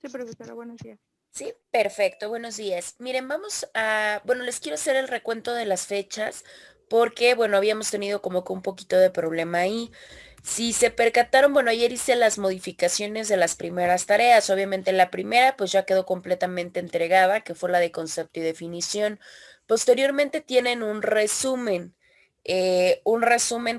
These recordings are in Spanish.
Sí, profesora, buenos días. Sí, perfecto, buenos días. Miren, bueno, les quiero hacer el recuento de las fechas porque, bueno, habíamos tenido como que un poquito de problema ahí. Si se percataron, bueno, ayer hice las modificaciones de las primeras tareas. Obviamente la primera pues ya quedó completamente entregada, que fue la de concepto y definición. Posteriormente tienen un resumen que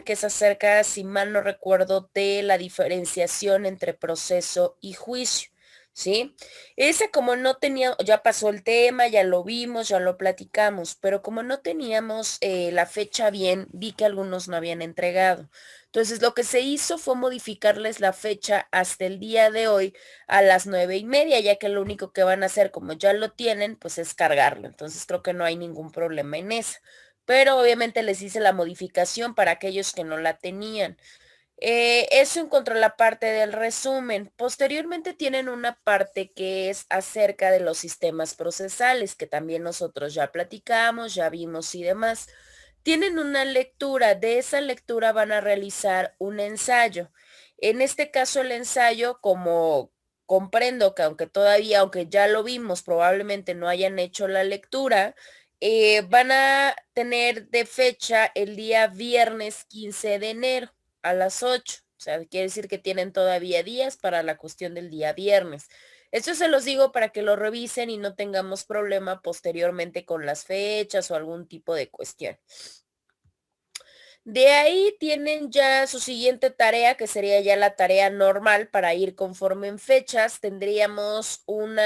es acerca, si mal no recuerdo, de la diferenciación entre proceso y juicio. ¿Sí? Ese como no tenía, ya pasó el tema, ya lo vimos, ya lo platicamos, pero como no teníamos la fecha bien, vi que algunos no habían entregado. Entonces lo que se hizo fue modificarles la fecha hasta el día de hoy a las 9:30, ya que lo único que van a hacer, como ya lo tienen, pues es cargarlo. Entonces creo que no hay ningún problema en eso. Pero obviamente les hice la modificación para aquellos que no la tenían. Eso en cuanto a la parte del resumen. Posteriormente tienen una parte que es acerca de los sistemas procesales, que también nosotros ya platicamos, ya vimos y demás. Tienen una lectura, de esa lectura van a realizar un ensayo. En este caso el ensayo, como comprendo que aunque ya lo vimos, probablemente no hayan hecho la lectura, van a tener de fecha el día viernes 15 de enero a las 8. O sea, quiere decir que tienen todavía días para la cuestión del día viernes. Esto se los digo para que lo revisen y no tengamos problema posteriormente con las fechas o algún tipo de cuestión. De ahí tienen ya su siguiente tarea, que sería ya la tarea normal para ir conforme en fechas. Tendríamos un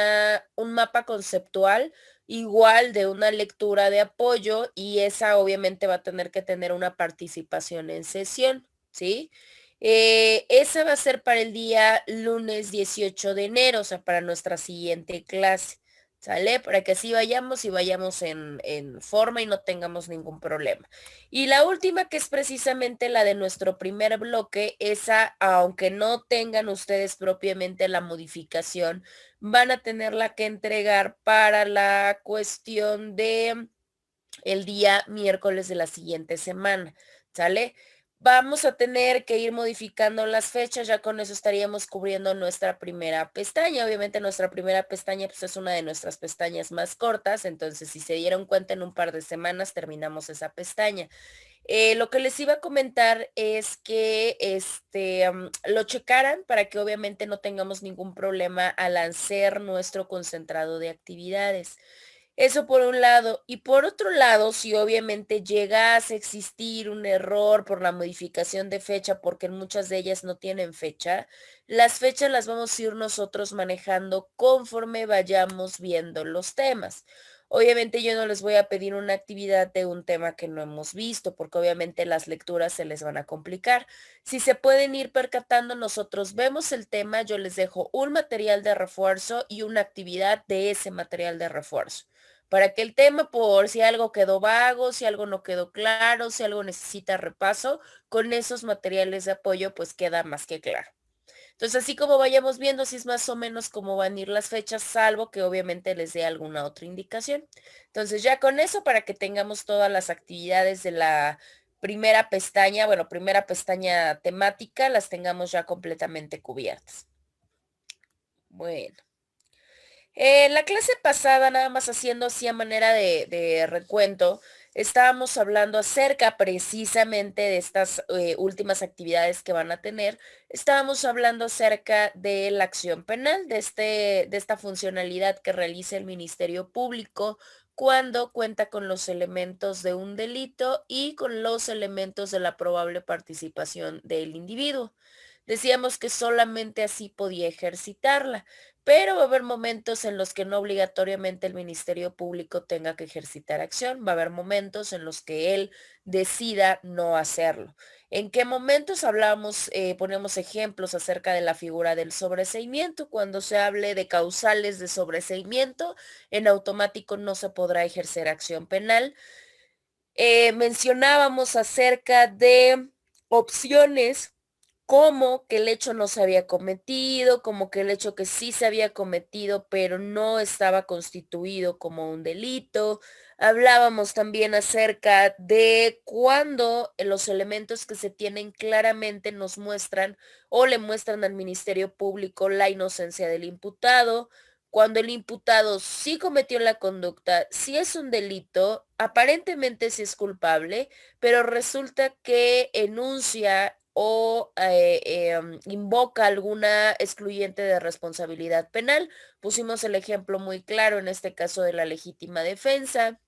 mapa conceptual igual de una lectura de apoyo y esa obviamente va a tener que tener una participación en sesión, ¿sí? Esa va a ser para el día lunes 18 de enero, o sea, para nuestra siguiente clase. ¿Sale? Para que así vayamos y vayamos en forma y no tengamos ningún problema. Y la última, que es precisamente la de nuestro primer bloque, esa, aunque no tengan ustedes propiamente la modificación, van a tenerla que entregar para la cuestión de el día miércoles de la siguiente semana, ¿sale? Vamos a tener que ir modificando las fechas, ya con eso estaríamos cubriendo nuestra primera pestaña. Obviamente nuestra primera pestaña pues, es una de nuestras pestañas más cortas, entonces si se dieron cuenta en un par de semanas terminamos esa pestaña. Lo que les iba a comentar es que lo checaran para que obviamente no tengamos ningún problema al hacer nuestro concentrado de actividades. Eso por un lado. Y por otro lado, si obviamente llegase a existir un error por la modificación de fecha, porque en muchas de ellas no tienen fecha, las fechas las vamos a ir nosotros manejando conforme vayamos viendo los temas. Obviamente yo no les voy a pedir una actividad de un tema que no hemos visto, porque obviamente las lecturas se les van a complicar. Si se pueden ir percatando, nosotros vemos el tema, yo les dejo un material de refuerzo y una actividad de ese material de refuerzo para que el tema, por si algo quedó vago, si algo no quedó claro, si algo necesita repaso, con esos materiales de apoyo, pues queda más que claro. Entonces, así como vayamos viendo si es más o menos cómo van a ir las fechas, salvo que obviamente les dé alguna otra indicación. Entonces, ya con eso, para que tengamos todas las actividades de la primera pestaña, bueno, primera pestaña temática, las tengamos ya completamente cubiertas. Bueno. La clase pasada, nada más haciendo así a manera de recuento, estábamos hablando acerca precisamente de estas últimas actividades que van a tener. Estábamos hablando acerca de la acción penal, de esta funcionalidad que realiza el Ministerio Público cuando cuenta con los elementos de un delito y con los elementos de la probable participación del individuo. Decíamos que solamente así podía ejercitarla. Pero va a haber momentos en los que no obligatoriamente el Ministerio Público tenga que ejercitar acción, va a haber momentos en los que él decida no hacerlo. ¿En qué momentos hablamos, ponemos ejemplos acerca de la figura del sobreseimiento? Cuando se hable de causales de sobreseimiento, en automático no se podrá ejercer acción penal. Mencionábamos acerca de opciones como que el hecho no se había cometido, como que el hecho que sí se había cometido, pero no estaba constituido como un delito. Hablábamos también acerca de cuando los elementos que se tienen claramente nos muestran o le muestran al Ministerio Público la inocencia del imputado. Cuando el imputado sí cometió la conducta, sí es un delito, aparentemente sí es culpable, pero resulta que enuncia o invoca alguna excluyente de responsabilidad penal. Pusimos el ejemplo muy claro en este caso de la legítima defensa.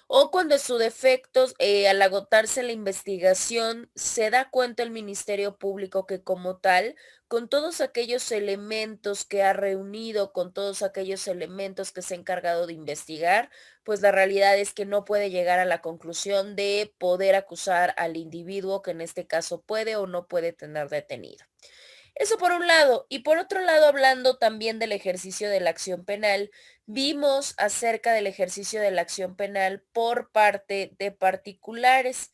O cuando su defecto, al agotarse la investigación, se da cuenta el Ministerio Público que como tal, con todos aquellos elementos que ha reunido, con todos aquellos elementos que se ha encargado de investigar, pues la realidad es que no puede llegar a la conclusión de poder acusar al individuo que en este caso puede o no puede tener detenido. Eso por un lado. Y por otro lado, hablando también del ejercicio de la acción penal, vimos acerca del ejercicio de la acción penal por parte de particulares.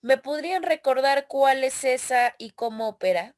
¿Me podrían recordar cuál es esa y cómo opera?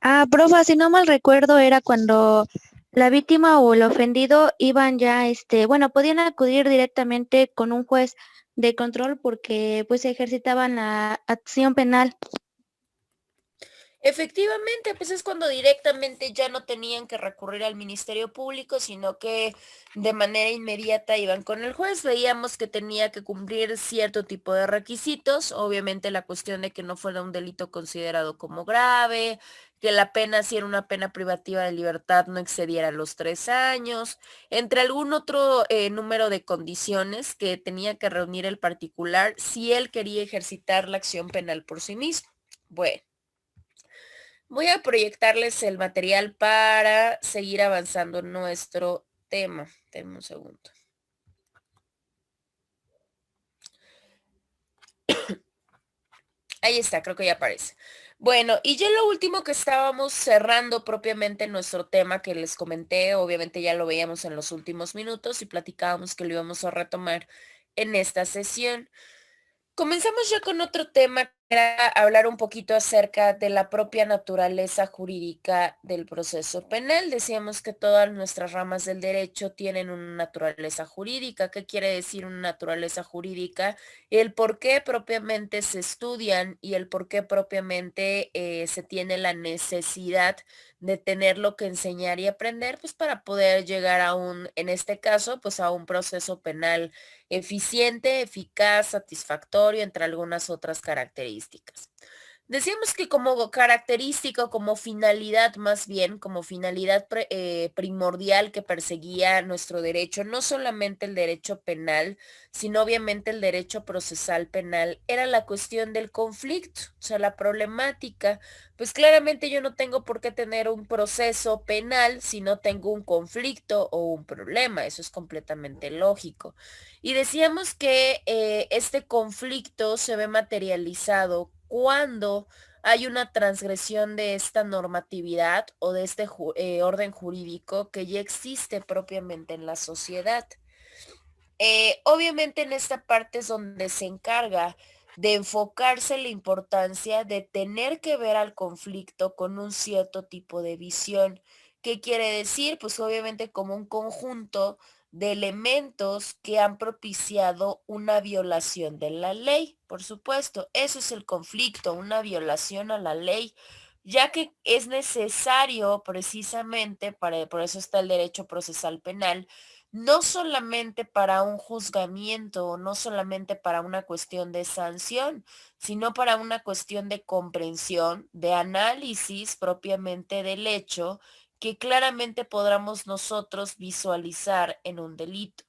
Ah, profa, si no mal recuerdo, era cuando la víctima o el ofendido iban ya, bueno, podían acudir directamente con un juez de control porque pues ejercitaban la acción penal. Efectivamente, pues es cuando directamente ya no tenían que recurrir al Ministerio Público, sino que de manera inmediata iban con el juez. Veíamos que tenía que cumplir cierto tipo de requisitos, obviamente la cuestión de que no fuera un delito considerado como grave, que la pena, si era una pena privativa de libertad, no excediera los 3 años, entre algún otro número de condiciones que tenía que reunir el particular si él quería ejercitar la acción penal por sí mismo. Bueno. Voy a proyectarles el material para seguir avanzando en nuestro tema. Denme un segundo. Ahí está, creo que ya aparece. Bueno, y ya lo último que estábamos cerrando propiamente nuestro tema que les comenté, obviamente ya lo veíamos en los últimos minutos y platicábamos que lo íbamos a retomar en esta sesión. Comenzamos ya con otro tema, que era hablar un poquito acerca de la propia naturaleza jurídica del proceso penal. Decíamos que todas nuestras ramas del derecho tienen una naturaleza jurídica. ¿Qué quiere decir una naturaleza jurídica? El por qué propiamente se estudian y el por qué propiamente se tiene la necesidad de tenerlo que enseñar y aprender, pues para poder llegar a en este caso, pues a un proceso penal eficiente, eficaz, satisfactorio, entre algunas otras características. Decíamos que como característica o como finalidad, más bien, como finalidad primordial que perseguía nuestro derecho, no solamente el derecho penal, sino obviamente el derecho procesal penal, era la cuestión del conflicto, o sea, la problemática. Pues claramente yo no tengo por qué tener un proceso penal si no tengo un conflicto o un problema, eso es completamente lógico. Y decíamos que este conflicto se ve materializado cuando hay una transgresión de esta normatividad o de este orden jurídico que ya existe propiamente en la sociedad. Obviamente en esta parte es donde se encarga de enfocarse la importancia de tener que ver al conflicto con un cierto tipo de visión. ¿Qué quiere decir? Pues obviamente como un conjunto de elementos que han propiciado una violación de la ley. Por supuesto, eso es el conflicto, una violación a la ley, ya que es necesario precisamente, por eso está el derecho procesal penal, no solamente para un juzgamiento, no solamente para una cuestión de sanción, sino para una cuestión de comprensión, de análisis propiamente del hecho que claramente podamos nosotros visualizar en un delito.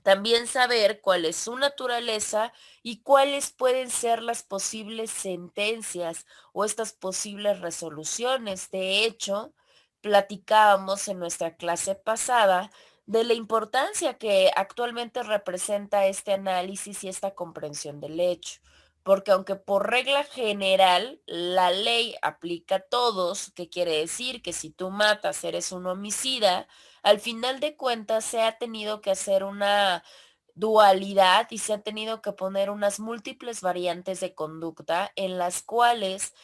También saber cuál es su naturaleza y cuáles pueden ser las posibles sentencias o estas posibles resoluciones. De hecho, platicábamos en nuestra clase pasada de la importancia que actualmente representa este análisis y esta comprensión del hecho. porque aunque por regla general la ley aplica a todos, ¿qué quiere decir? Que si tú matas, eres un homicida, al final de cuentas se ha tenido que hacer una dualidad y se han tenido que poner unas múltiples variantes de conducta en las cuales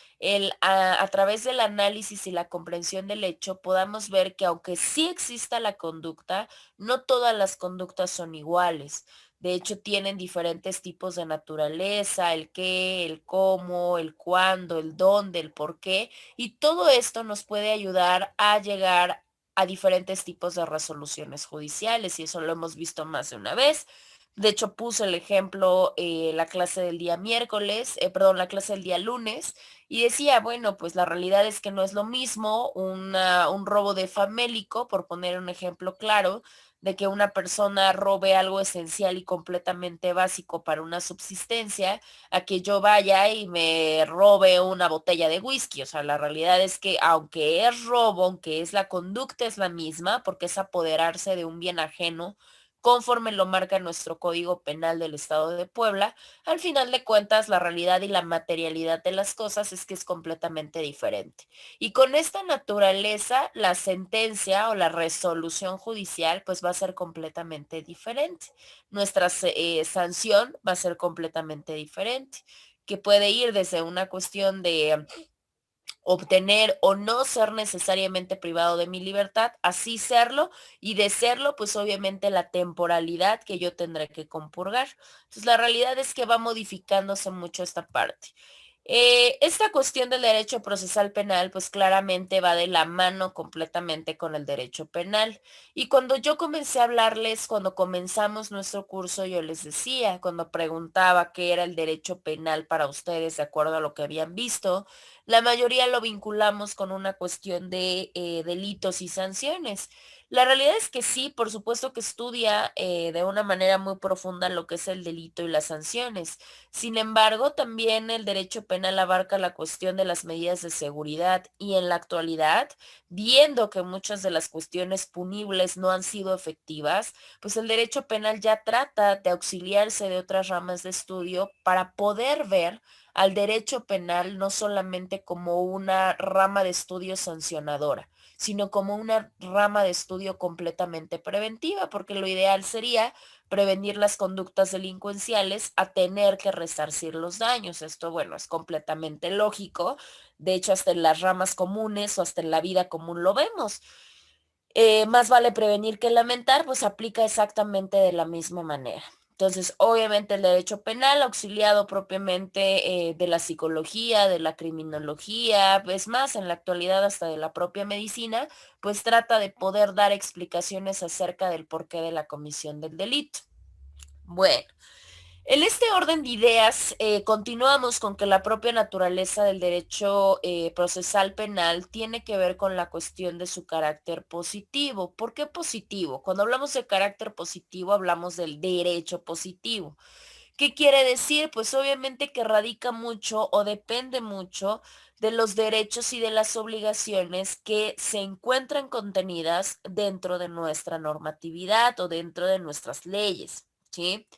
a través del análisis y la comprensión del hecho podamos ver que aunque sí exista la conducta, no todas las conductas son iguales. De hecho, tienen diferentes tipos de naturaleza, el qué, el cómo, el cuándo, el dónde, el por qué, y todo esto nos puede ayudar a llegar a diferentes tipos de resoluciones judiciales, y eso lo hemos visto más de una vez. De hecho, puse el ejemplo, la clase del día miércoles, perdón, la clase del día lunes, y decía, bueno, pues la realidad es que no es lo mismo un robo de famélico, por poner un ejemplo claro, de que una persona robe algo esencial y completamente básico para una subsistencia, a que yo vaya y me robe una botella de whisky. O sea, la realidad es que aunque es robo, aunque es la conducta es la misma, porque es apoderarse de un bien ajeno, conforme lo marca nuestro Código Penal del Estado de Puebla, al final de cuentas la realidad y la materialidad de las cosas es que es completamente diferente. Y con esta naturaleza, la sentencia o la resolución judicial pues va a ser completamente diferente. Nuestra sanción va a ser completamente diferente, que puede ir desde una cuestión de obtener o no ser necesariamente privado de mi libertad, así serlo, y de serlo, pues obviamente la temporalidad que yo tendré que compurgar. Entonces, la realidad es que va modificándose mucho esta parte. Esta cuestión del derecho procesal penal, pues claramente va de la mano completamente con el derecho penal. Y cuando yo comencé a hablarles, cuando comenzamos nuestro curso, yo les decía, cuando preguntaba qué era el derecho penal para ustedes, de acuerdo a lo que habían visto, la mayoría lo vinculamos con una cuestión de delitos y sanciones. La realidad es que sí, por supuesto que estudia de una manera muy profunda lo que es el delito y las sanciones. Sin embargo, también el derecho penal abarca la cuestión de las medidas de seguridad y en la actualidad, viendo que muchas de las cuestiones punibles no han sido efectivas, pues el derecho penal ya trata de auxiliarse de otras ramas de estudio para poder ver al derecho penal no solamente como una rama de estudio sancionadora, sino como una rama de estudio completamente preventiva, porque lo ideal sería prevenir las conductas delincuenciales a tener que resarcir los daños. Esto, bueno, es completamente lógico. De hecho, hasta en las ramas comunes o hasta en la vida común lo vemos. Más vale prevenir que lamentar, pues aplica exactamente de la misma manera. Entonces, obviamente el derecho penal, auxiliado propiamente de la psicología, de la criminología, es más, en la actualidad hasta de la propia medicina, pues trata de poder dar explicaciones acerca del porqué de la comisión del delito. Bueno, en este orden de ideas, continuamos con que la propia naturaleza del derecho procesal penal tiene que ver con la cuestión de su carácter positivo. ¿Por qué positivo? Cuando hablamos de carácter positivo, hablamos del derecho positivo. ¿Qué quiere decir? Pues obviamente que radica mucho o depende mucho de los derechos y de las obligaciones que se encuentran contenidas dentro de nuestra normatividad o dentro de nuestras leyes, ¿sí?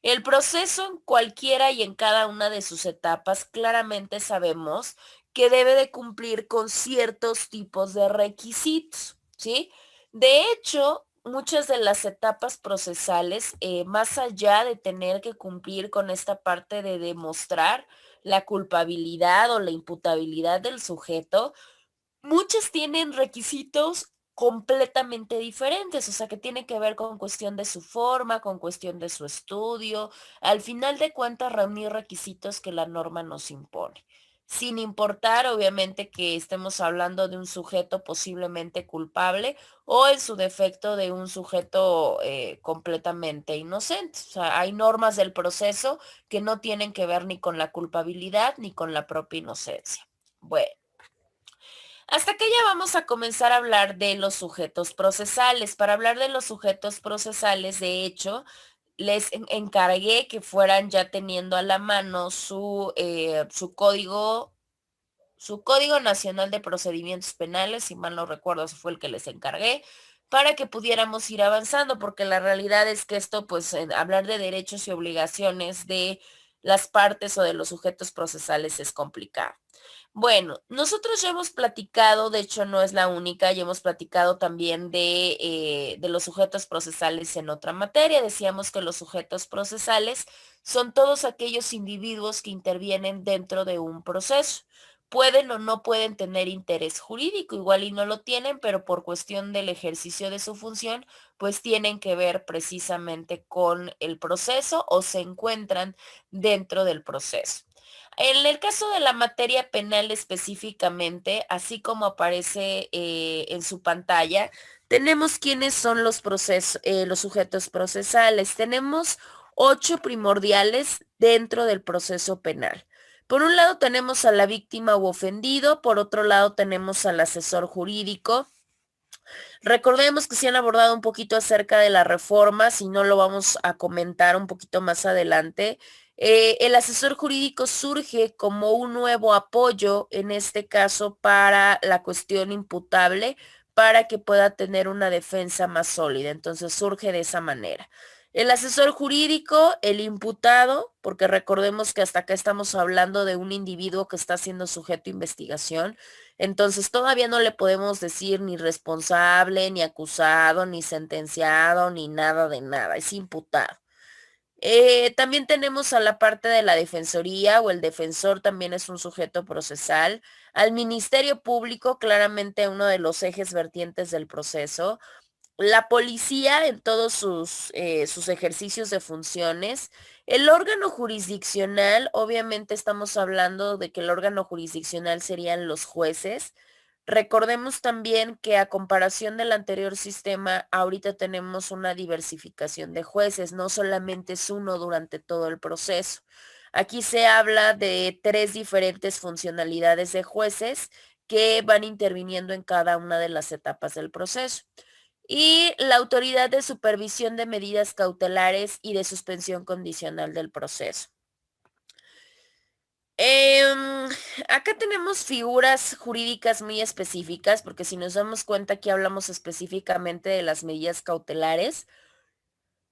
El proceso en cualquiera y en cada una de sus etapas claramente sabemos que debe de cumplir con ciertos tipos de requisitos, ¿sí? De hecho, muchas de las etapas procesales, más allá de tener que cumplir con esta parte de demostrar la culpabilidad o la imputabilidad del sujeto, muchas tienen requisitos completamente diferentes, o sea, que tiene que ver con cuestión de su forma, con cuestión de su estudio, al final de cuentas reunir requisitos que la norma nos impone. Sin importar, obviamente, que estemos hablando de un sujeto posiblemente culpable o en su defecto de un sujeto completamente inocente. O sea, hay normas del proceso que no tienen que ver ni con la culpabilidad ni con la propia inocencia. Bueno. Hasta que ya vamos a comenzar a hablar de los sujetos procesales. Para hablar de los sujetos procesales, de hecho, les encargué que fueran ya teniendo a la mano su código nacional de procedimientos penales, si mal no recuerdo, ese fue el que les encargué, para que pudiéramos ir avanzando, porque la realidad es que esto, pues, hablar de derechos y obligaciones de las partes o de los sujetos procesales es complicado. Bueno, nosotros ya hemos platicado, de hecho no es la única, ya hemos platicado también de los sujetos procesales en otra materia. Decíamos que los sujetos procesales son todos aquellos individuos que intervienen dentro de un proceso. Pueden o no pueden tener interés jurídico, igual y no lo tienen, pero por cuestión del ejercicio de su función, pues tienen que ver precisamente con el proceso o se encuentran dentro del proceso. En el caso de la materia penal específicamente, así como aparece en su pantalla, tenemos quiénes son los sujetos procesales. Tenemos 8 primordiales dentro del proceso penal. Por un lado tenemos a la víctima u ofendido, por otro lado tenemos al asesor jurídico. Recordemos que se han abordado un poquito acerca de la reforma, si no lo vamos a comentar un poquito más adelante. El asesor jurídico surge como un nuevo apoyo, en este caso para la cuestión imputable, para que pueda tener una defensa más sólida. Entonces surge de esa manera. El asesor jurídico, el imputado, porque recordemos que hasta acá estamos hablando de un individuo que está siendo sujeto a investigación, entonces todavía no le podemos decir ni responsable, ni acusado, ni sentenciado, ni nada de nada, es imputado. También tenemos a la parte de la defensoría o el defensor también es un sujeto procesal. Al Ministerio Público, claramente uno de los ejes vertientes del proceso. La policía en todos sus ejercicios de funciones. El órgano jurisdiccional, obviamente estamos hablando de que el órgano jurisdiccional serían los jueces. Recordemos también que a comparación del anterior sistema, ahorita tenemos una diversificación de jueces, no solamente es uno durante todo el proceso. Aquí se habla de 3 diferentes funcionalidades de jueces que van interviniendo en cada una de las etapas del proceso y la autoridad de supervisión de medidas cautelares y de suspensión condicional del proceso. Acá tenemos figuras jurídicas muy específicas, porque si nos damos cuenta aquí hablamos específicamente de las medidas cautelares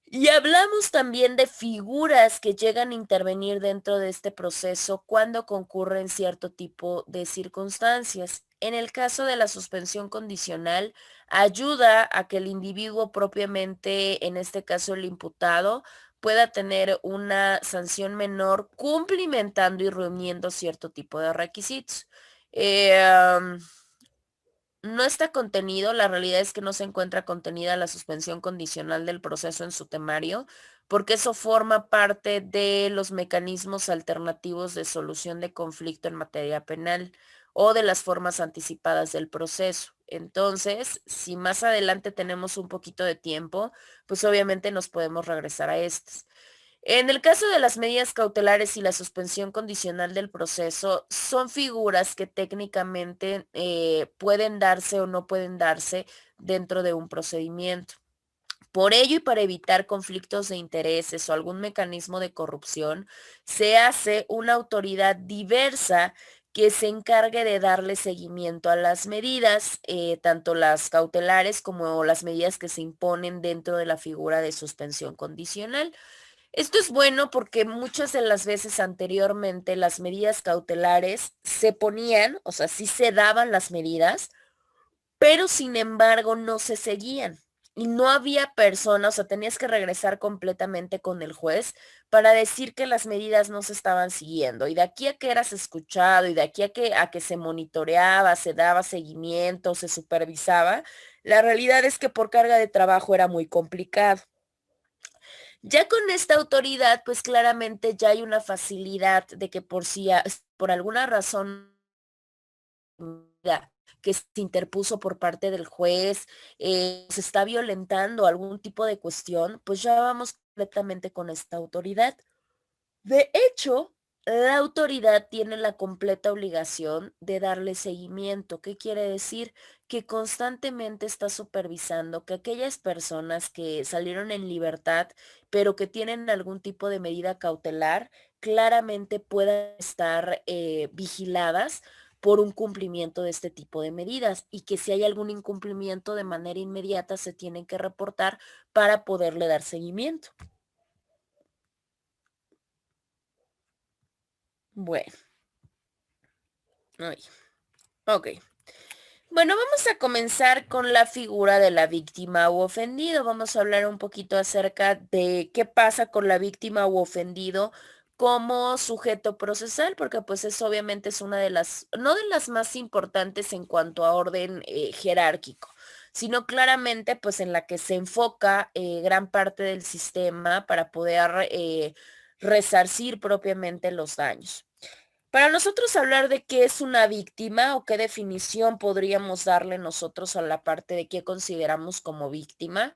y hablamos también de figuras que llegan a intervenir dentro de este proceso cuando concurren cierto tipo de circunstancias. En el caso de la suspensión condicional, ayuda a que el individuo propiamente, en este caso el imputado, pueda tener una sanción menor cumplimentando y reuniendo cierto tipo de requisitos. Eh, am, no está contenido, la realidad es que no se encuentra contenida la suspensión condicional del proceso en su temario, porque eso forma parte de los mecanismos alternativos de solución de conflicto en materia penal o de las formas anticipadas del proceso. Entonces, si más adelante tenemos un poquito de tiempo, pues obviamente nos podemos regresar a estas. En el caso de las medidas cautelares y la suspensión condicional del proceso, son figuras que técnicamente pueden darse o no pueden darse dentro de un procedimiento. Por ello y para evitar conflictos de intereses o algún mecanismo de corrupción, se hace una autoridad diversa que se encargue de darle seguimiento a las medidas, tanto las cautelares como las medidas que se imponen dentro de la figura de suspensión condicional. Esto es bueno porque muchas de las veces anteriormente las medidas cautelares se ponían, o sea, sí se daban las medidas, pero sin embargo no se seguían. Y no había persona, o sea, tenías que regresar completamente con el juez para decir que las medidas no se estaban siguiendo. Y de aquí a que eras escuchado y de aquí a que se monitoreaba, se daba seguimiento, se supervisaba, la realidad es que por carga de trabajo era muy complicado. Ya con esta autoridad, pues claramente ya hay una facilidad de que por si por alguna razón que se interpuso por parte del juez, se está violentando algún tipo de cuestión, pues ya vamos completamente con esta autoridad. De hecho, la autoridad tiene la completa obligación de darle seguimiento. ¿Qué quiere decir? Que constantemente está supervisando que aquellas personas que salieron en libertad, pero que tienen algún tipo de medida cautelar, claramente puedan estar vigiladas por un cumplimiento de este tipo de medidas y que si hay algún incumplimiento de manera inmediata se tienen que reportar para poderle dar seguimiento. Bueno, ay, ok. Bueno, vamos a comenzar con la figura de la víctima u ofendido. Vamos a hablar un poquito acerca de qué pasa con la víctima u ofendido como sujeto procesal, porque pues eso obviamente es una de las, no de las más importantes en cuanto a orden jerárquico, sino claramente pues en la que se enfoca gran parte del sistema para poder resarcir propiamente los daños. Para nosotros hablar de qué es una víctima o qué definición podríamos darle nosotros a la parte de qué consideramos como víctima,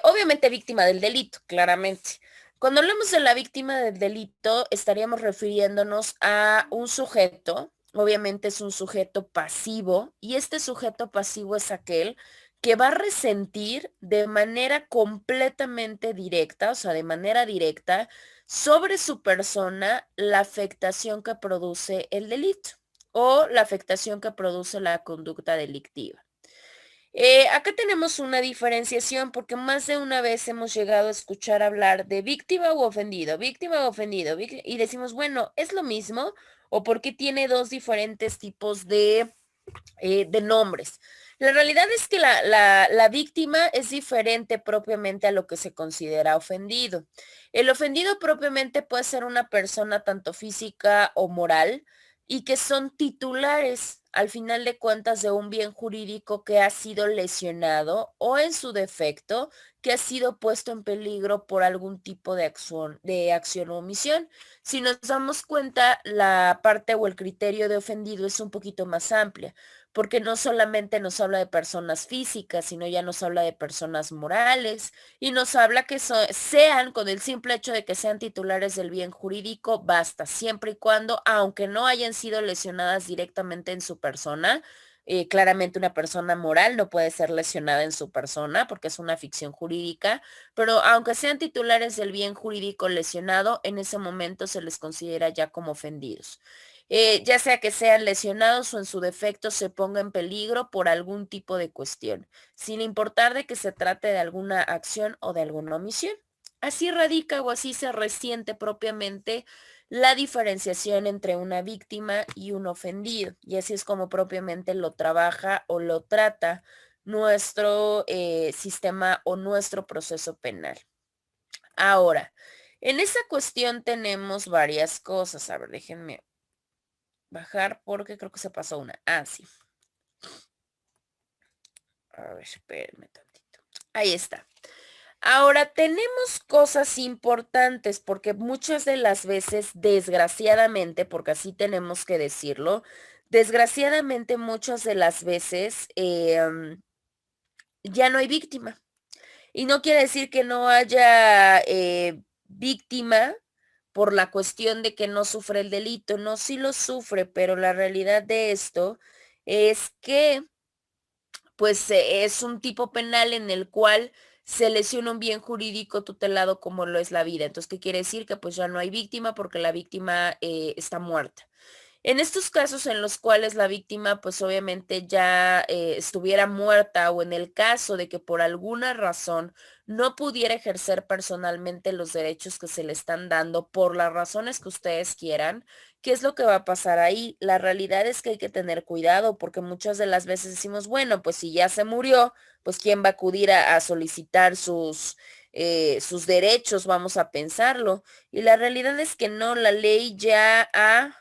obviamente víctima del delito, claramente. Cuando hablamos de la víctima del delito, estaríamos refiriéndonos a un sujeto, obviamente es un sujeto pasivo, y este sujeto pasivo es aquel que va a resentir de manera completamente directa, o sea, de manera directa, sobre su persona la afectación que produce el delito o la afectación que produce la conducta delictiva. Acá tenemos una diferenciación porque más de una vez hemos llegado a escuchar hablar de víctima u ofendido, y decimos, bueno, ¿es lo mismo o por qué tiene dos diferentes tipos de nombres? La realidad es que la víctima es diferente propiamente a lo que se considera ofendido. El ofendido propiamente puede ser una persona tanto física o moral y que son titulares al final de cuentas de un bien jurídico que ha sido lesionado o en su defecto que ha sido puesto en peligro por algún tipo de acción o omisión. Si nos damos cuenta, la parte o el criterio de ofendido es un poquito más amplia porque no solamente nos habla de personas físicas, sino ya nos habla de personas morales y nos habla que sean, con el simple hecho de que sean titulares del bien jurídico, basta, siempre y cuando, aunque no hayan sido lesionadas directamente en su persona, claramente una persona moral no puede ser lesionada en su persona porque es una ficción jurídica, pero aunque sean titulares del bien jurídico lesionado, en ese momento se les considera ya como ofendidos. Ya sea que sean lesionados o en su defecto se ponga en peligro por algún tipo de cuestión, sin importar de que se trate de alguna acción o de alguna omisión. Así radica o así se resiente propiamente la diferenciación entre una víctima y un ofendido, y así es como propiamente lo trabaja o lo trata nuestro sistema o nuestro proceso penal. Ahora, en esa cuestión tenemos varias cosas. A ver, déjenme bajar porque creo que se pasó una. Ah, sí. A ver, espérenme tantito. Ahí está. Ahora, tenemos cosas importantes porque muchas de las veces, desgraciadamente, porque así tenemos que decirlo, desgraciadamente muchas de las veces ya no hay víctima. Y no quiere decir que no haya víctima por la cuestión de que no sufre el delito. No, sí lo sufre, pero la realidad de esto es que pues es un tipo penal en el cual se lesiona un bien jurídico tutelado como lo es la vida. Entonces, ¿qué quiere decir? Que pues ya no hay víctima porque la víctima está muerta. En estos casos en los cuales la víctima pues obviamente ya estuviera muerta o en el caso de que por alguna razón no pudiera ejercer personalmente los derechos que se le están dando por las razones que ustedes quieran, ¿qué es lo que va a pasar ahí? La realidad es que hay que tener cuidado porque muchas de las veces decimos, bueno, pues si ya se murió, pues ¿quién va a acudir a solicitar sus derechos? Vamos a pensarlo. Y la realidad es que no, la ley ya ha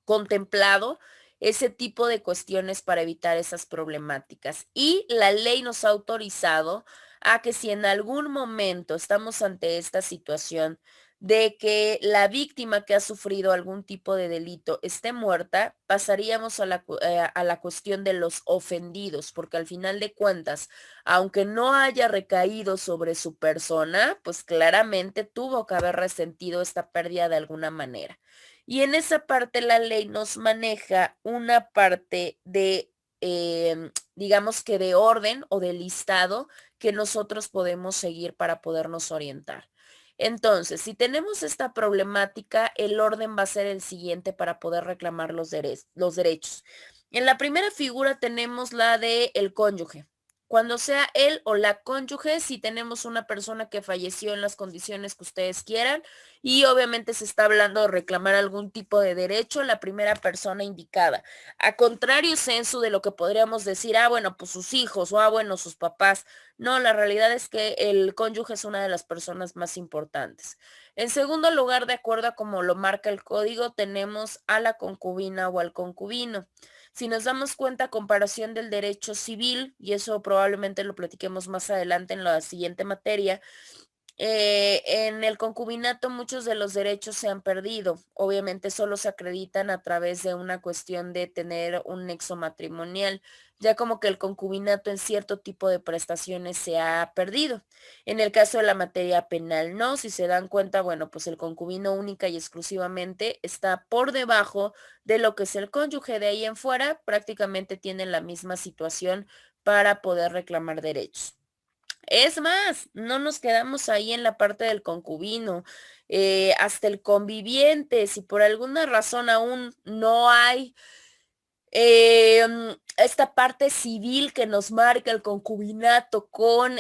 contemplado ese tipo de cuestiones para evitar esas problemáticas. Y la ley nos ha autorizado a que si en algún momento estamos ante esta situación de que la víctima que ha sufrido algún tipo de delito esté muerta, pasaríamos a la cuestión de los ofendidos, porque al final de cuentas, aunque no haya recaído sobre su persona, pues claramente tuvo que haber resentido esta pérdida de alguna manera. Y en esa parte la ley nos maneja una parte de, digamos que de orden o de listado que nosotros podemos seguir para podernos orientar. Entonces, si tenemos esta problemática, el orden va a ser el siguiente para poder reclamar los derechos. En la primera figura tenemos la de el cónyuge. Cuando sea él o la cónyuge, si tenemos una persona que falleció en las condiciones que ustedes quieran y obviamente se está hablando de reclamar algún tipo de derecho, la primera persona indicada. A contrario censo de lo que podríamos decir, bueno, pues sus hijos o bueno, sus papás. No, la realidad es que el cónyuge es una de las personas más importantes. En segundo lugar, de acuerdo a como lo marca el código, tenemos a la concubina o al concubino. Si nos damos cuenta a comparación del derecho civil, y eso probablemente lo platiquemos más adelante en la siguiente materia, en el concubinato muchos de los derechos se han perdido. Obviamente solo se acreditan a través de una cuestión de tener un nexo matrimonial, ya como que el concubinato en cierto tipo de prestaciones se ha perdido. En el caso de la materia penal, no. Si se dan cuenta, bueno, pues el concubino única y exclusivamente está por debajo de lo que es el cónyuge. De ahí en fuera, prácticamente tienen la misma situación para poder reclamar derechos. Es más, no nos quedamos ahí en la parte del concubino, hasta el conviviente, si por alguna razón aún no hay esta parte civil que nos marca el concubinato con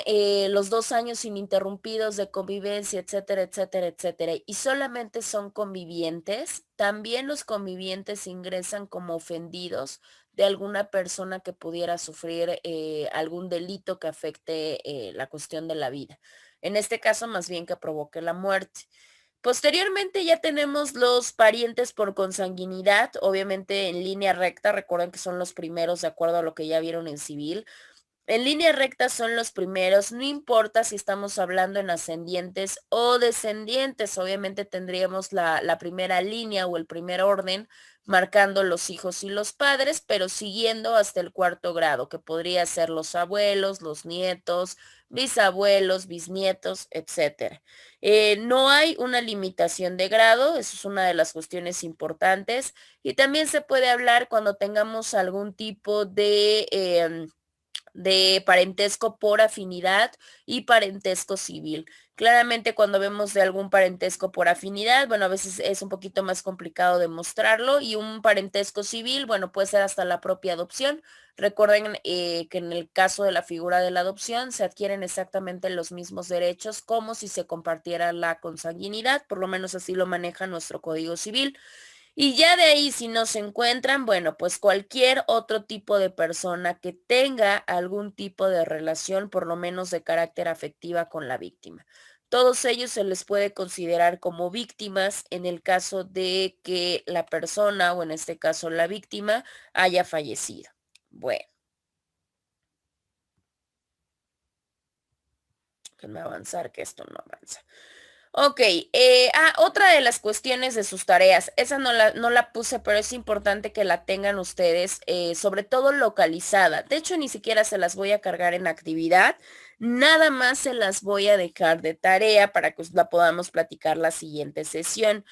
los 2 años ininterrumpidos de convivencia, etcétera, etcétera, etcétera, y solamente son convivientes, también los convivientes ingresan como ofendidos de alguna persona que pudiera sufrir algún delito que afecte la cuestión de la vida. En este caso, más bien que provoque la muerte. Posteriormente ya tenemos los parientes por consanguinidad, obviamente en línea recta, recuerden que son los primeros de acuerdo a lo que ya vieron en civil. En línea recta son los primeros, no importa si estamos hablando en ascendientes o descendientes, obviamente tendríamos la primera línea o el primer orden marcando los hijos y los padres, pero siguiendo hasta el cuarto grado, que podría ser los abuelos, los nietos, bisabuelos, bisnietos, etcétera. No hay una limitación de grado, eso es una de las cuestiones importantes, y también se puede hablar cuando tengamos algún tipo de parentesco por afinidad y parentesco civil. Claramente cuando vemos de algún parentesco por afinidad, bueno, a veces es un poquito más complicado demostrarlo y un parentesco civil, bueno, puede ser hasta la propia adopción. Recuerden que en el caso de la figura de la adopción se adquieren exactamente los mismos derechos como si se compartiera la consanguinidad, por lo menos así lo maneja nuestro Código Civil. Y ya de ahí, si no se encuentran, bueno, pues cualquier otro tipo de persona que tenga algún tipo de relación, por lo menos de carácter afectiva con la víctima. Todos ellos se les puede considerar como víctimas en el caso de que la persona, o en este caso la víctima, haya fallecido. Bueno, déjenme avanzar que esto no avanza. Ok, otra de las cuestiones de sus tareas, esa no la puse, pero es importante que la tengan ustedes, sobre todo localizada. De hecho, ni siquiera se las voy a cargar en actividad, nada más se las voy a dejar de tarea para que la podamos platicar la siguiente sesión.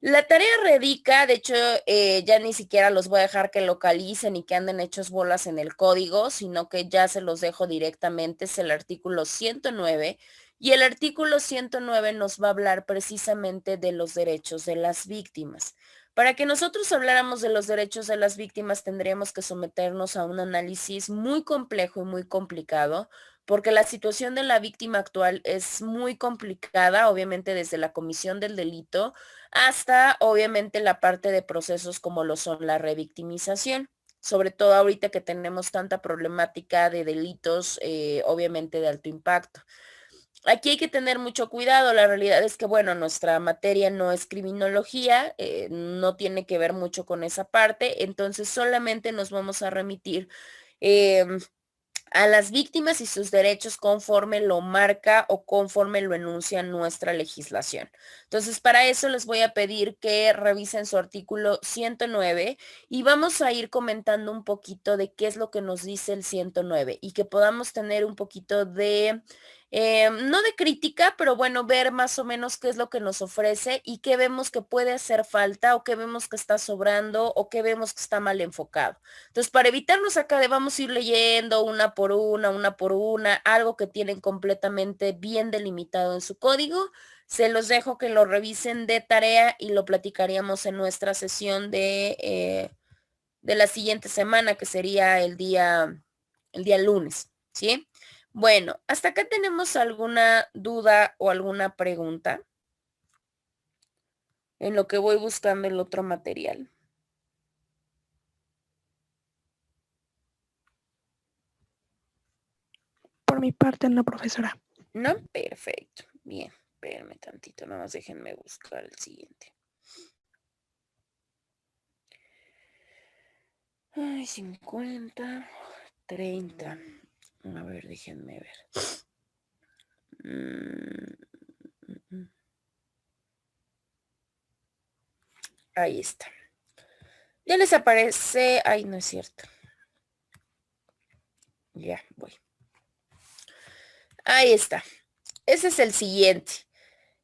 La tarea radica, de hecho, ya ni siquiera los voy a dejar que localicen y que anden hechos bolas en el código, sino que ya se los dejo directamente, es el artículo 109. Y el artículo 109 nos va a hablar precisamente de los derechos de las víctimas. Para que nosotros habláramos de los derechos de las víctimas, tendríamos que someternos a un análisis muy complejo y muy complicado, porque la situación de la víctima actual es muy complicada, obviamente desde la comisión del delito hasta obviamente la parte de procesos como lo son la revictimización, sobre todo ahorita que tenemos tanta problemática de delitos, obviamente de alto impacto. Aquí hay que tener mucho cuidado, la realidad es que, bueno, nuestra materia no es criminología, no tiene que ver mucho con esa parte, entonces solamente nos vamos a remitir em, a las víctimas y sus derechos conforme lo marca o conforme lo enuncia nuestra legislación. Entonces, para eso les voy a pedir que revisen su artículo 109 y vamos a ir comentando un poquito de qué es lo que nos dice el 109 y que podamos tener un poquito de, no de crítica, pero bueno, ver más o menos qué es lo que nos ofrece y qué vemos que puede hacer falta o qué vemos que está sobrando o qué vemos que está mal enfocado. Entonces, para evitarnos acá de vamos a ir leyendo una por una, algo que tienen completamente bien delimitado en su código, se los dejo que lo revisen de tarea y lo platicaríamos en nuestra sesión de la siguiente semana, que sería el día lunes. ¿sí? Bueno, ¿hasta acá tenemos alguna duda o alguna pregunta en lo que voy buscando el otro material? Por mi parte, no, profesora. ¿No? Perfecto. Bien, espérenme tantito, nada más déjenme buscar el siguiente. Ay, 50, 30. A ver, déjenme ver. Ahí está. Ya les aparece. Ay, no es cierto. Ya, voy. Ahí está. Ese es el siguiente.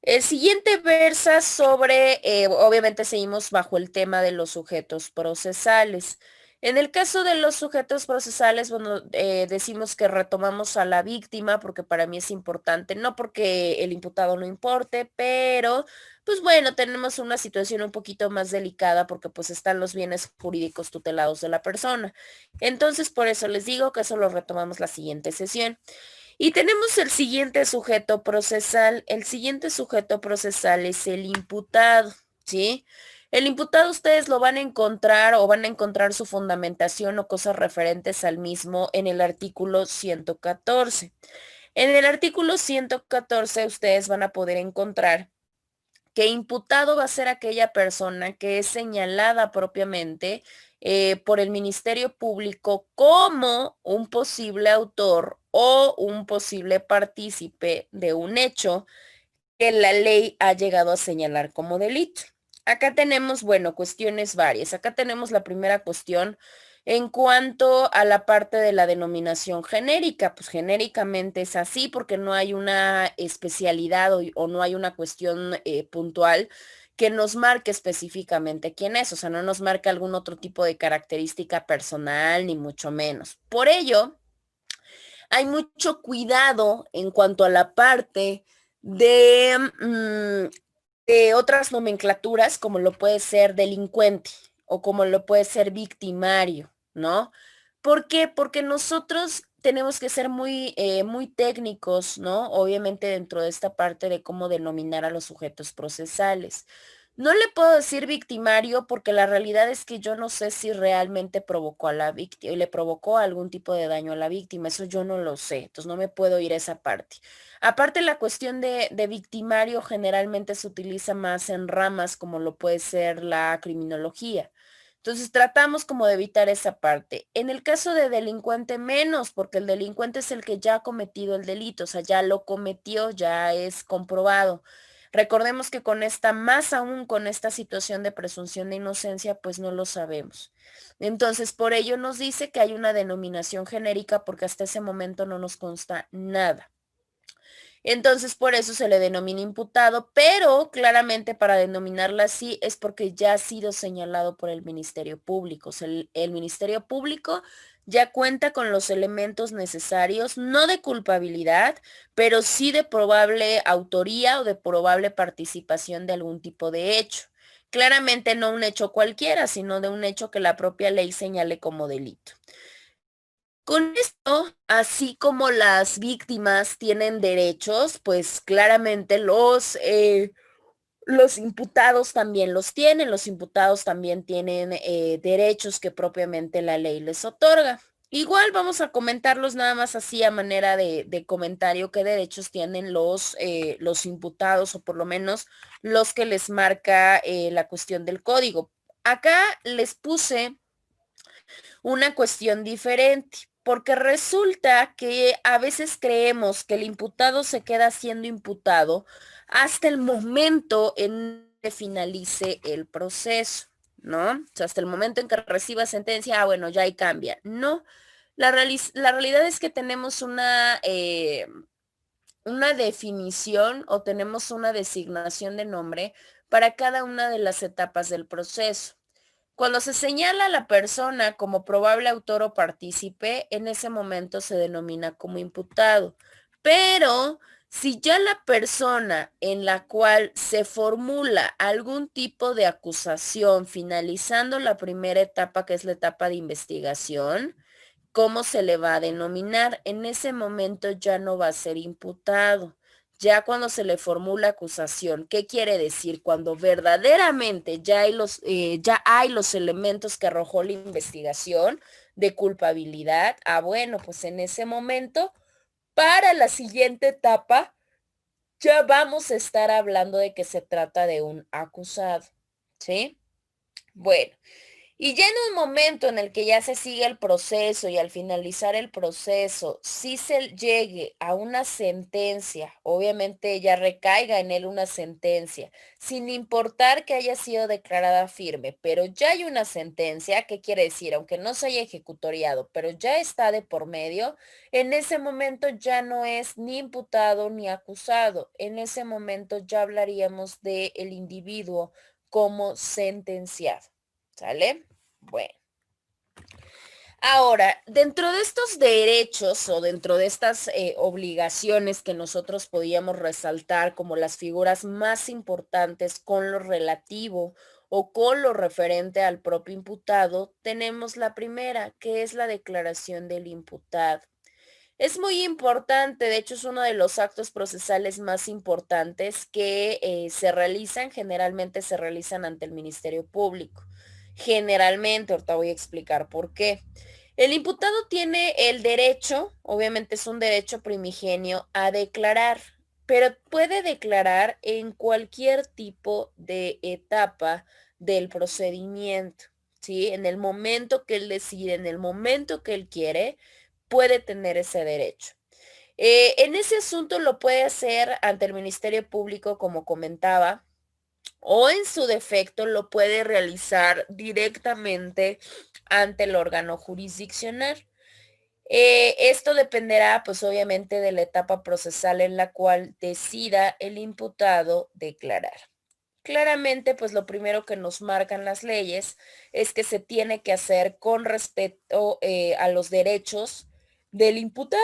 El siguiente versa sobre, obviamente seguimos bajo el tema de los sujetos procesales. En el caso de los sujetos procesales, bueno, decimos que retomamos a la víctima porque para mí es importante, no porque el imputado no importe, pero pues bueno, tenemos una situación un poquito más delicada porque pues están los bienes jurídicos tutelados de la persona. Entonces, por eso les digo que eso lo retomamos la siguiente sesión. Y tenemos el siguiente sujeto procesal. El siguiente sujeto procesal es el imputado, ¿sí? El imputado ustedes lo van a encontrar o van a encontrar su fundamentación o cosas referentes al mismo en el artículo 114. En el artículo 114 ustedes van a poder encontrar que imputado va a ser aquella persona que es señalada propiamente por el Ministerio Público como un posible autor o un posible partícipe de un hecho que la ley ha llegado a señalar como delito. Acá tenemos, bueno, cuestiones varias. Acá tenemos la primera cuestión en cuanto a la parte de la denominación genérica. Pues genéricamente es así porque no hay una especialidad o no hay una cuestión puntual que nos marque específicamente quién es, o sea, no nos marca algún otro tipo de característica personal, ni mucho menos. Por ello, hay mucho cuidado en cuanto a la parte de otras nomenclaturas, como lo puede ser delincuente o como lo puede ser victimario, ¿no? ¿Por qué? Porque nosotros tenemos que ser muy técnicos, ¿no? Obviamente dentro de esta parte de cómo denominar a los sujetos procesales. No le puedo decir victimario porque la realidad es que yo no sé si realmente provocó a la víctima, le provocó algún tipo de daño a la víctima, eso yo no lo sé, entonces no me puedo ir a esa parte. Aparte, la cuestión de victimario generalmente se utiliza más en ramas como lo puede ser la criminología. Entonces tratamos como de evitar esa parte. En el caso de delincuente menos, porque el delincuente es el que ya ha cometido el delito, o sea, ya lo cometió, ya es comprobado. Recordemos que con esta, más aún con esta situación de presunción de inocencia, pues no lo sabemos. Entonces, por ello nos dice que hay una denominación genérica porque hasta ese momento no nos consta nada. Entonces, por eso se le denomina imputado, pero claramente para denominarla así es porque ya ha sido señalado por el Ministerio Público. O sea, el Ministerio Público ya cuenta con los elementos necesarios, no de culpabilidad, pero sí de probable autoría o de probable participación de algún tipo de hecho. Claramente no un hecho cualquiera, sino de un hecho que la propia ley señale como delito. Con esto, así como las víctimas tienen derechos, pues claramente los imputados también los tienen, los imputados también tienen derechos que propiamente la ley les otorga. Igual vamos a comentarlos nada más así a manera de comentario qué derechos tienen los imputados o por lo menos los que les marca la cuestión del código. Acá les puse una cuestión diferente, porque resulta que a veces creemos que el imputado se queda siendo imputado hasta el momento en que finalice el proceso, ¿no? O sea, hasta el momento en que reciba sentencia, bueno, ya ahí cambia. No, la realidad es que tenemos una definición o tenemos una designación de nombre para cada una de las etapas del proceso. Cuando se señala a la persona como probable autor o partícipe, en ese momento se denomina como imputado. Pero si ya la persona en la cual se formula algún tipo de acusación finalizando la primera etapa, que es la etapa de investigación, ¿cómo se le va a denominar? En ese momento ya no va a ser imputado. Ya cuando se le formula acusación, ¿qué quiere decir? Cuando verdaderamente ya hay los elementos que arrojó la investigación de culpabilidad, bueno, pues en ese momento, para la siguiente etapa, ya vamos a estar hablando de que se trata de un acusado, ¿sí? Bueno. Y ya en un momento en el que ya se sigue el proceso y al finalizar el proceso, si se llegue a una sentencia, obviamente ya recaiga en él una sentencia, sin importar que haya sido declarada firme, pero ya hay una sentencia, ¿qué quiere decir? Aunque no se haya ejecutoriado, pero ya está de por medio, en ese momento ya no es ni imputado ni acusado. En ese momento ya hablaríamos del individuo como sentenciado. ¿Sale? Bueno. Ahora, dentro de estos derechos o dentro de estas obligaciones que nosotros podíamos resaltar como las figuras más importantes con lo relativo o con lo referente al propio imputado, tenemos la primera, que es la declaración del imputado. Es muy importante, de hecho es uno de los actos procesales más importantes que generalmente se realizan ante el Ministerio Público. Generalmente, ahorita voy a explicar por qué. El imputado tiene el derecho, obviamente es un derecho primigenio, a declarar, pero puede declarar en cualquier tipo de etapa del procedimiento, ¿sí? En el momento que él decide, en el momento que él quiere, puede tener ese derecho. En ese asunto lo puede hacer ante el Ministerio Público, como comentaba, o en su defecto lo puede realizar directamente ante el órgano jurisdiccional. Esto dependerá, pues obviamente, de la etapa procesal en la cual decida el imputado declarar. Claramente, pues lo primero que nos marcan las leyes es que se tiene que hacer con respecto a los derechos del imputado.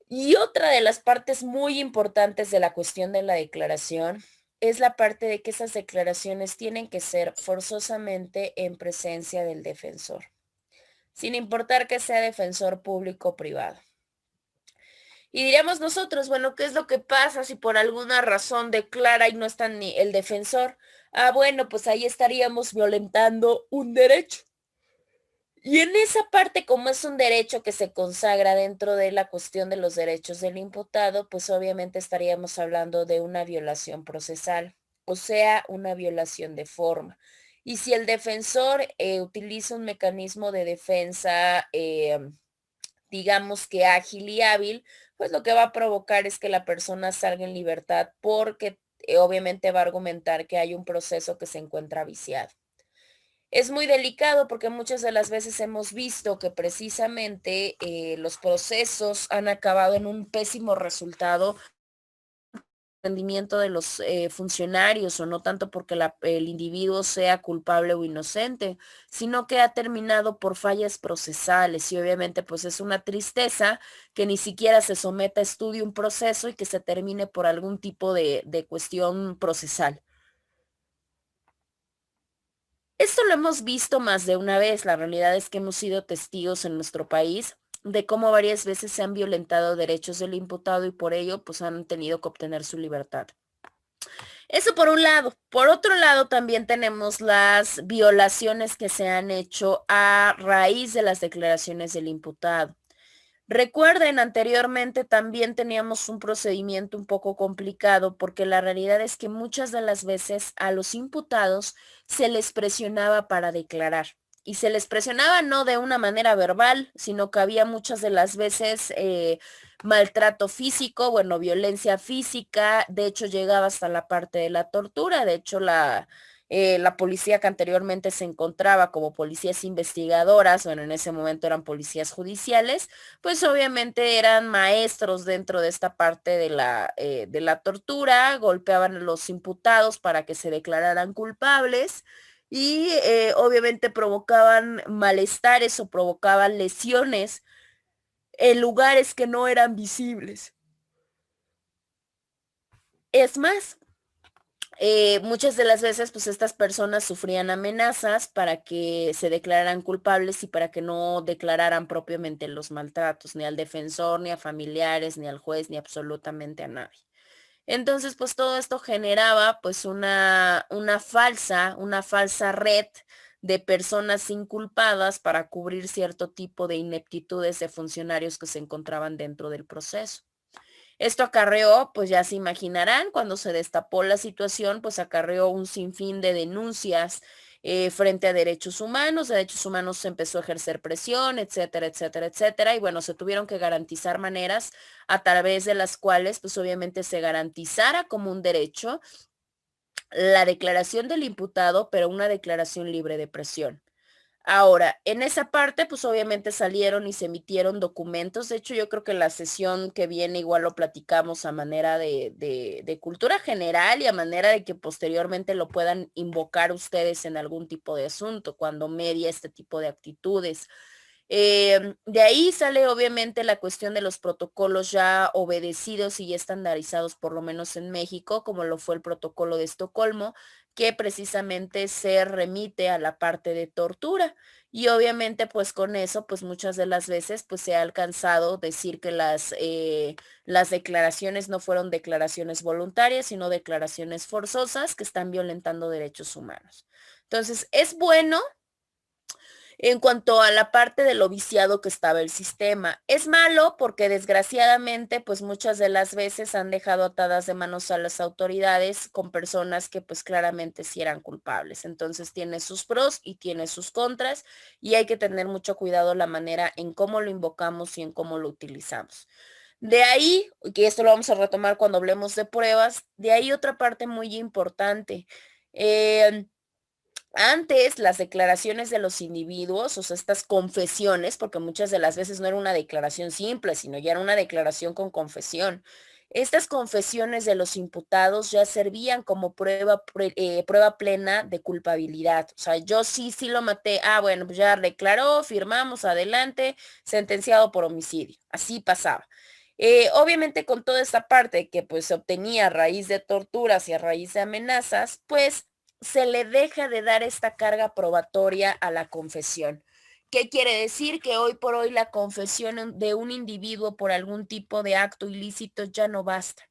Y otra de las partes muy importantes de la cuestión de la declaración es la parte de que esas declaraciones tienen que ser forzosamente en presencia del defensor, sin importar que sea defensor público o privado. Y diríamos nosotros, bueno, ¿qué es lo que pasa si por alguna razón declara y no está ni el defensor? Bueno, pues ahí estaríamos violentando un derecho. Y en esa parte, como es un derecho que se consagra dentro de la cuestión de los derechos del imputado, pues obviamente estaríamos hablando de una violación procesal, o sea, una violación de forma. Y si el defensor utiliza un mecanismo de defensa, digamos que ágil y hábil, pues lo que va a provocar es que la persona salga en libertad porque obviamente va a argumentar que hay un proceso que se encuentra viciado. Es muy delicado porque muchas de las veces hemos visto que precisamente los procesos han acabado en un pésimo resultado rendimiento de los funcionarios o no tanto porque el individuo sea culpable o inocente, sino que ha terminado por fallas procesales y obviamente pues es una tristeza que ni siquiera se someta a estudio un proceso y que se termine por algún tipo de cuestión procesal. Esto lo hemos visto más de una vez. La realidad es que hemos sido testigos en nuestro país de cómo varias veces se han violentado derechos del imputado y por ello pues han tenido que obtener su libertad. Eso por un lado. Por otro lado, también tenemos las violaciones que se han hecho a raíz de las declaraciones del imputado. Recuerden, anteriormente también teníamos un procedimiento un poco complicado porque la realidad es que muchas de las veces a los imputados se les presionaba para declarar. Y se les presionaba no de una manera verbal, sino que había muchas de las veces maltrato físico, bueno, violencia física, de hecho llegaba hasta la parte de la tortura, de hecho la policía que anteriormente se encontraba como policías investigadoras, bueno, en ese momento eran policías judiciales, pues obviamente eran maestros dentro de esta parte de la tortura, golpeaban a los imputados para que se declararan culpables y obviamente provocaban malestares o provocaban lesiones en lugares que no eran visibles. Es más, muchas de las veces, pues estas personas sufrían amenazas para que se declararan culpables y para que no declararan propiamente los maltratos, ni al defensor, ni a familiares, ni al juez, ni absolutamente a nadie. Entonces, pues todo esto generaba pues una falsa red de personas inculpadas para cubrir cierto tipo de ineptitudes de funcionarios que se encontraban dentro del proceso. Esto acarreó, pues ya se imaginarán, cuando se destapó la situación, pues acarreó un sinfín de denuncias frente a derechos humanos se empezó a ejercer presión, etcétera, etcétera, etcétera, y bueno, se tuvieron que garantizar maneras a través de las cuales, pues obviamente se garantizara como un derecho la declaración del imputado, pero una declaración libre de presión. Ahora, en esa parte, pues obviamente salieron y se emitieron documentos. De hecho, yo creo que la sesión que viene igual lo platicamos a manera de cultura general y a manera de que posteriormente lo puedan invocar ustedes en algún tipo de asunto cuando media este tipo de actitudes. De ahí sale obviamente la cuestión de los protocolos ya obedecidos y estandarizados, por lo menos en México, como lo fue el protocolo de Estocolmo, que precisamente se remite a la parte de tortura. Y obviamente, pues con eso, pues muchas de las veces, pues se ha alcanzado decir que las declaraciones no fueron declaraciones voluntarias, sino declaraciones forzosas que están violentando derechos humanos. Entonces, es bueno en cuanto a la parte de lo viciado que estaba el sistema. Es malo porque desgraciadamente, pues muchas de las veces han dejado atadas de manos a las autoridades con personas que pues claramente sí eran culpables. Entonces tiene sus pros y tiene sus contras y hay que tener mucho cuidado la manera en cómo lo invocamos y en cómo lo utilizamos. De ahí, que esto lo vamos a retomar cuando hablemos de pruebas, de ahí otra parte muy importante. Eh, Antes, las declaraciones de los individuos, o sea, estas confesiones, porque muchas de las veces no era una declaración simple, sino ya era una declaración con confesión. Estas confesiones de los imputados ya servían como prueba plena de culpabilidad. O sea, yo sí lo maté. Ah, bueno, pues ya declaró, firmamos, adelante, sentenciado por homicidio. Así pasaba. Obviamente con toda esta parte que pues se obtenía a raíz de torturas y a raíz de amenazas, pues se le deja de dar esta carga probatoria a la confesión. ¿Qué quiere decir? Que hoy por hoy la confesión de un individuo por algún tipo de acto ilícito ya no basta.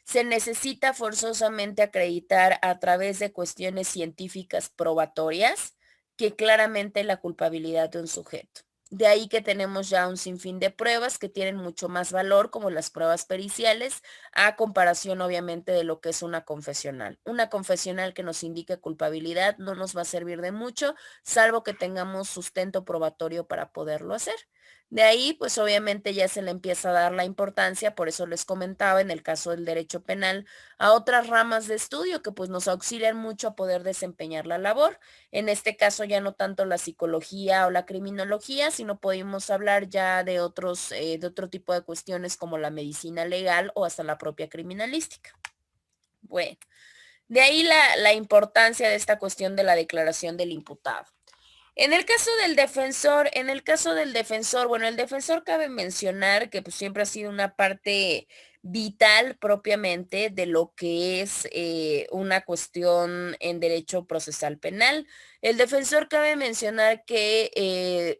Se necesita forzosamente acreditar a través de cuestiones científicas probatorias que claramente la culpabilidad de un sujeto. De ahí que tenemos ya un sinfín de pruebas que tienen mucho más valor, como las pruebas periciales, a comparación obviamente de lo que es una confesional. Una confesional que nos indique culpabilidad no nos va a servir de mucho, salvo que tengamos sustento probatorio para poderlo hacer. De ahí, pues obviamente ya se le empieza a dar la importancia, por eso les comentaba en el caso del derecho penal, a otras ramas de estudio que pues nos auxilian mucho a poder desempeñar la labor. En este caso ya no tanto la psicología o la criminología, sino podemos hablar ya de otro tipo de cuestiones como la medicina legal o hasta la propia criminalística. Bueno, de ahí la importancia de esta cuestión de la declaración del imputado. En el caso del defensor, bueno, el defensor cabe mencionar que pues siempre ha sido una parte vital propiamente de lo que es una cuestión en derecho procesal penal. El defensor cabe mencionar que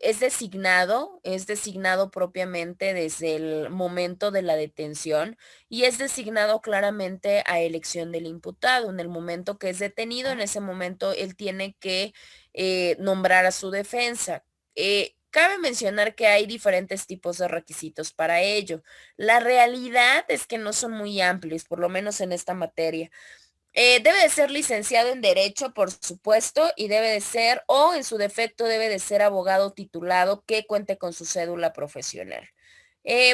es designado propiamente desde el momento de la detención y es designado claramente a elección del imputado. En el momento que es detenido, en ese momento él tiene que nombrar a su defensa. Cabe mencionar que hay diferentes tipos de requisitos para ello. La realidad es que no son muy amplios, por lo menos en esta materia. Debe de ser licenciado en Derecho, por supuesto, y debe de ser, o en su defecto, debe de ser abogado titulado que cuente con su cédula profesional.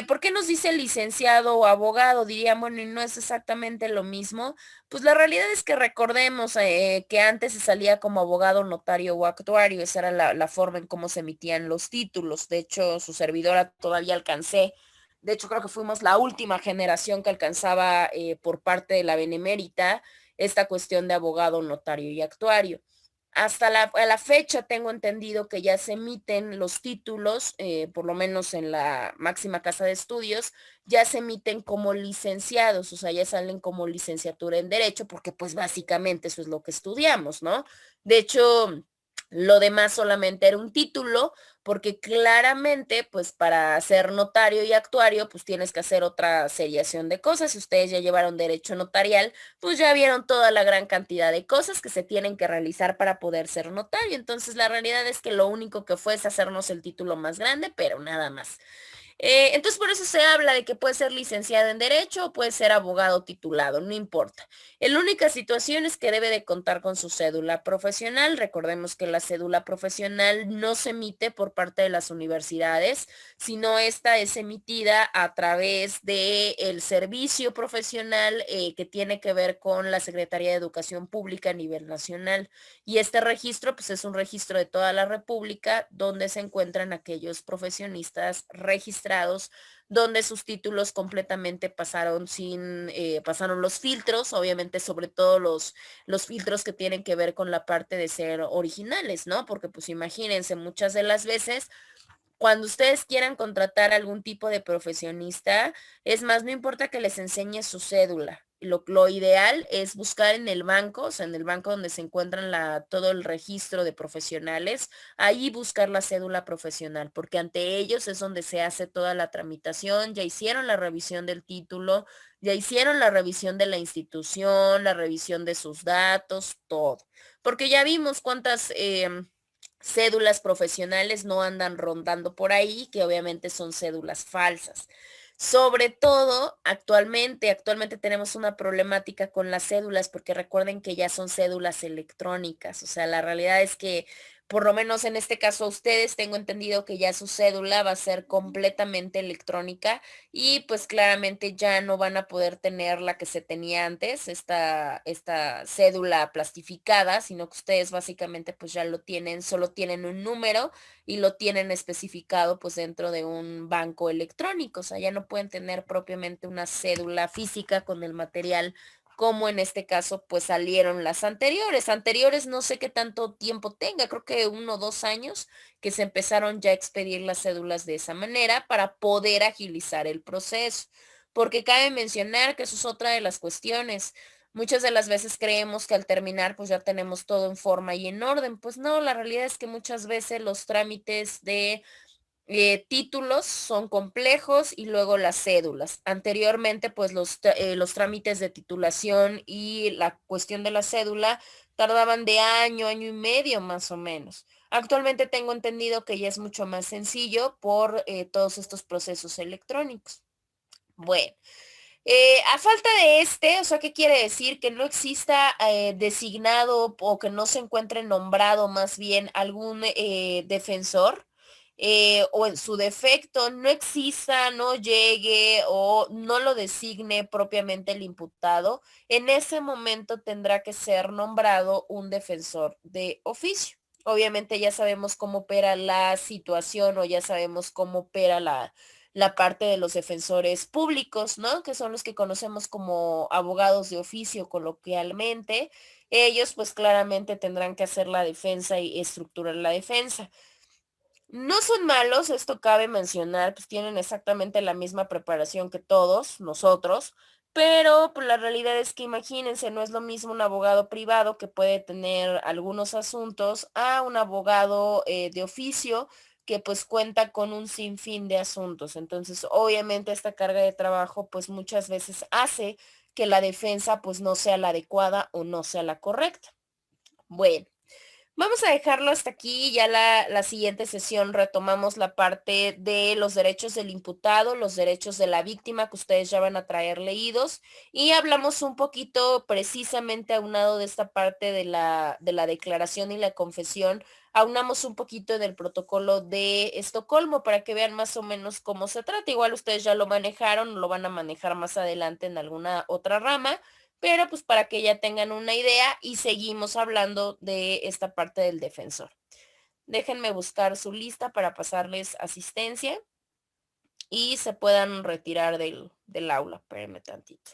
¿Por qué nos dice licenciado o abogado? Dirían, bueno, y no es exactamente lo mismo. Pues la realidad es que recordemos que antes se salía como abogado, notario o actuario. Esa era la forma en cómo se emitían los títulos. De hecho, su servidora todavía alcancé. De hecho, creo que fuimos la última generación que alcanzaba por parte de la Benemérita esta cuestión de abogado, notario y actuario. Hasta a la fecha tengo entendido que ya se emiten los títulos, por lo menos en la máxima casa de estudios, ya se emiten como licenciados, o sea, ya salen como licenciatura en Derecho, porque pues básicamente eso es lo que estudiamos, ¿no? De hecho, lo demás solamente era un título, porque claramente, pues para ser notario y actuario, pues tienes que hacer otra seriación de cosas. Si ustedes ya llevaron derecho notarial, pues ya vieron toda la gran cantidad de cosas que se tienen que realizar para poder ser notario. Entonces, la realidad es que lo único que fue es hacernos el título más grande, pero nada más. Entonces, por eso se habla de que puede ser licenciado en Derecho o puede ser abogado titulado, no importa. La única situación es que debe de contar con su cédula profesional. Recordemos que la cédula profesional no se emite por parte de las universidades, sino esta es emitida a través del servicio profesional que tiene que ver con la Secretaría de Educación Pública a nivel nacional. Y este registro, pues es un registro de toda la República donde se encuentran aquellos profesionistas registrados, donde sus títulos completamente pasaron los filtros, obviamente sobre todo los filtros que tienen que ver con la parte de ser originales, ¿no? Porque pues imagínense, muchas de las veces cuando ustedes quieran contratar algún tipo de profesionista, es más, no importa que les enseñe su cédula. Lo ideal es buscar en el banco, o sea, en el banco donde se encuentran todo el registro de profesionales, ahí buscar la cédula profesional, porque ante ellos es donde se hace toda la tramitación, ya hicieron la revisión del título, ya hicieron la revisión de la institución, la revisión de sus datos, todo. Porque ya vimos cuántas cédulas profesionales no andan rondando por ahí, que obviamente son cédulas falsas. Sobre todo, actualmente tenemos una problemática con las cédulas, porque recuerden que ya son cédulas electrónicas. O sea, la realidad es que, por lo menos en este caso, ustedes tengo entendido que ya su cédula va a ser completamente electrónica y pues claramente ya no van a poder tener la que se tenía antes, esta cédula plastificada, sino que ustedes básicamente pues ya lo tienen, solo tienen un número y lo tienen especificado pues dentro de un banco electrónico. O sea, ya no pueden tener propiamente una cédula física con el material como en este caso pues salieron las anteriores. Anteriores no sé qué tanto tiempo tenga, creo que 1 o 2 años que se empezaron ya a expedir las cédulas de esa manera para poder agilizar el proceso. Porque cabe mencionar que eso es otra de las cuestiones. Muchas de las veces creemos que al terminar pues ya tenemos todo en forma y en orden. Pues no, la realidad es que muchas veces los trámites de títulos son complejos y luego las cédulas. Anteriormente pues los trámites de titulación y la cuestión de la cédula tardaban de año y medio más o menos. Actualmente tengo entendido que ya es mucho más sencillo por todos estos procesos electrónicos. Bueno. A falta de o sea, ¿qué quiere decir? Que no exista designado o que no se encuentre nombrado más bien algún defensor o en su defecto no exista, no llegue o no lo designe propiamente el imputado, en ese momento tendrá que ser nombrado un defensor de oficio. Obviamente ya sabemos cómo opera la situación o ya sabemos cómo opera la parte de los defensores públicos, ¿no? Que son los que conocemos como abogados de oficio coloquialmente. Ellos pues claramente tendrán que hacer la defensa y estructurar la defensa. No son malos, esto cabe mencionar, pues tienen exactamente la misma preparación que todos nosotros, pero pues, la realidad es que imagínense, no es lo mismo un abogado privado que puede tener algunos asuntos a un abogado de oficio que pues cuenta con un sinfín de asuntos. Entonces, obviamente esta carga de trabajo pues muchas veces hace que la defensa pues no sea la adecuada o no sea la correcta. Bueno. Vamos a dejarlo hasta aquí. Ya la siguiente sesión retomamos la parte de los derechos del imputado, los derechos de la víctima que ustedes ya van a traer leídos y hablamos un poquito precisamente aunado de esta parte de la declaración y la confesión. Aunamos un poquito del protocolo de Estocolmo para que vean más o menos cómo se trata. Igual ustedes ya lo manejaron, lo van a manejar más adelante en alguna otra rama, pero pues para que ya tengan una idea y seguimos hablando de esta parte del defensor. Déjenme buscar su lista para pasarles asistencia y se puedan retirar del aula. Espérenme tantito.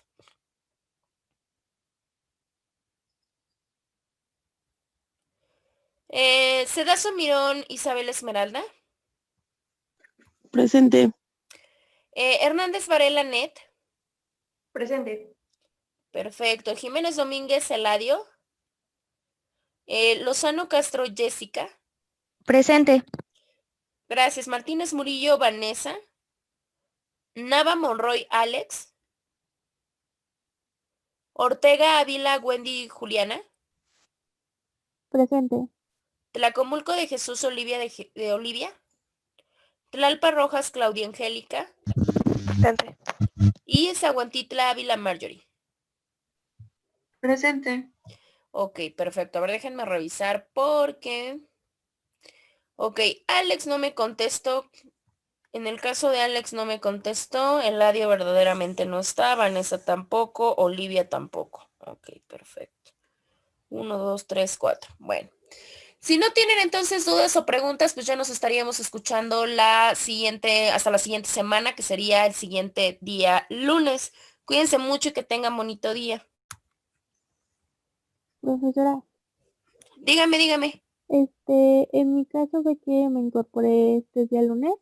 Cedazo Mirón, Isabel Esmeralda. Presente. Hernández Varela Net. Presente. Perfecto. Jiménez Domínguez Eladio. Lozano Castro Jessica. Presente. Gracias. Martínez Murillo Vanessa. Nava Monroy Alex. Ortega Ávila Wendy Juliana. Presente. Tlacomulco de Jesús Olivia de Olivia. Tlalpa Rojas Claudia Angélica. Presente. Y Zaguantitla Ávila Marjorie. Presente. Ok, perfecto. A ver, déjenme revisar porque... Ok, Alex no me contestó. En el caso de Alex no me contestó. Eladio verdaderamente no está. Vanessa tampoco. Olivia tampoco. Ok, perfecto. 1, 2, 3, 4. Bueno. Si no tienen entonces dudas o preguntas, pues ya nos estaríamos escuchando hasta la siguiente semana, que sería el siguiente día lunes. Cuídense mucho y que tengan bonito día. Profesora, Dígame. en mi caso de que me incorporé este día lunes,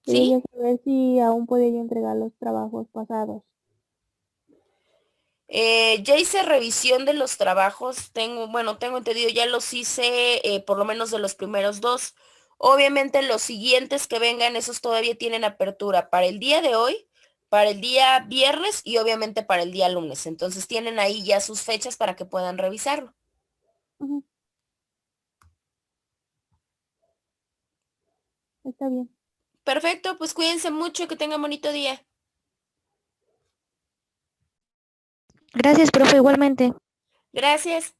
¿Sí? quería saber si aún podía yo entregar los trabajos pasados. Ya hice revisión de los trabajos, tengo entendido, ya los hice por lo menos de los primeros 2. Obviamente los siguientes que vengan, esos todavía tienen apertura para el día de hoy, para el día viernes y obviamente para el día lunes. Entonces tienen ahí ya sus fechas para que puedan revisarlo. Ujú. Está bien. Perfecto, pues cuídense mucho, que tengan bonito día. Gracias, profe, igualmente. Gracias.